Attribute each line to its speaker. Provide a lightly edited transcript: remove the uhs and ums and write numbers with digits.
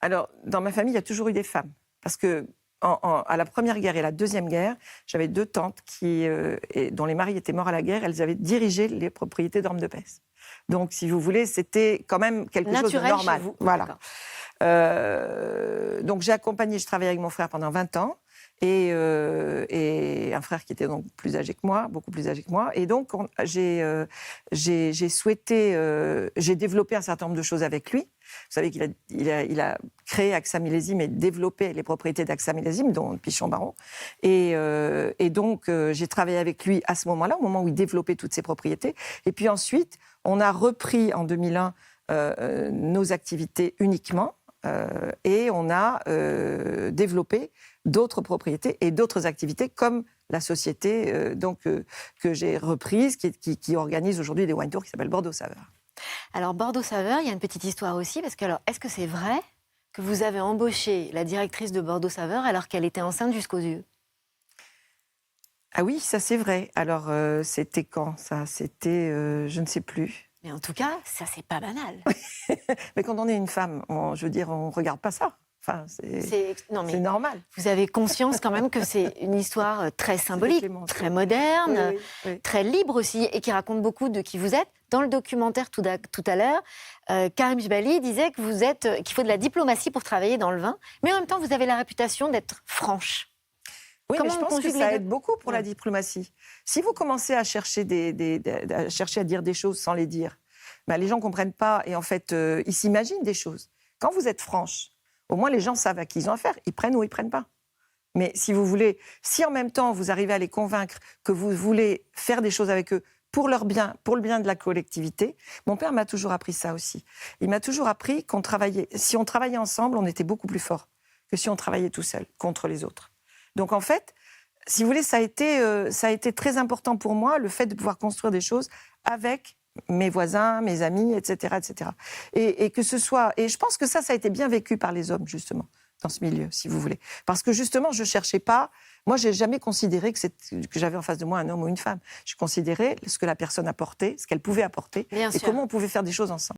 Speaker 1: Alors, dans ma famille, il y a toujours eu des femmes. Parce que à la Première Guerre et la Deuxième Guerre, j'avais 2 tantes dont les maris étaient morts à la guerre. Elles avaient dirigé les propriétés d'armes de pèse. Donc, si vous voulez, c'était quand même quelque chose de normal.
Speaker 2: Chez vous.
Speaker 1: Voilà. Donc, j'ai accompagné, je travaillais avec mon frère pendant 20 ans. Et un frère qui était donc plus âgé que moi, beaucoup plus âgé que moi. Et donc, j'ai développé un certain nombre de choses avec lui. Vous savez qu'il a créé AXA Millésime et développé les propriétés d'AXA Millésime, dont Pichon-Baron. Et donc, j'ai travaillé avec lui à ce moment-là, au moment où il développait toutes ses propriétés. Et puis ensuite, on a repris en 2001 nos activités uniquement. Et on a développé d'autres propriétés et d'autres activités comme la société que j'ai reprise, qui organise aujourd'hui des wine tours qui s'appelle Bordeaux Saveur.
Speaker 2: Alors Bordeaux Saveur, il y a une petite histoire aussi, parce que alors, est-ce que c'est vrai que vous avez embauché la directrice de Bordeaux Saveur alors qu'elle était enceinte jusqu'aux yeux?
Speaker 1: Ah oui, ça c'est vrai. Alors c'était quand ça? C'était, je ne sais plus.
Speaker 2: Mais en tout cas, ça, c'est pas banal.
Speaker 1: Mais quand on est une femme, on regarde pas ça. Enfin, c'est normal.
Speaker 2: Vous avez conscience quand même que c'est une histoire très symbolique, très moderne, très libre aussi, et qui raconte beaucoup de qui vous êtes. Dans le documentaire tout à l'heure, Karim Jbali disait qu'il faut de la diplomatie pour travailler dans le vin, mais en même temps, vous avez la réputation d'être franche.
Speaker 1: Oui, mais je pense que ça aide beaucoup pour la diplomatie. Si vous commencez à chercher à dire des choses sans les dire, ben les gens ne comprennent pas et en fait, ils s'imaginent des choses. Quand vous êtes franche, au moins les gens savent à qui ils ont affaire. Ils prennent ou ils ne prennent pas. Mais si vous voulez, si en même temps vous arrivez à les convaincre que vous voulez faire des choses avec eux pour leur bien, pour le bien de la collectivité, mon père m'a toujours appris ça aussi. Il m'a toujours appris si on travaillait ensemble, on était beaucoup plus fort que si on travaillait tout seul contre les autres. Donc en fait, si vous voulez, ça a été très important pour moi, le fait de pouvoir construire des choses avec mes voisins, mes amis, etc., etc. Et que ce soit, et je pense que ça a été bien vécu par les hommes justement dans ce milieu, si vous voulez, parce que justement, je cherchais pas. Moi, j'ai jamais considéré que j'avais en face de moi un homme ou une femme. Je considérais ce que la personne apportait, ce qu'elle pouvait apporter, et comment on pouvait faire des choses ensemble.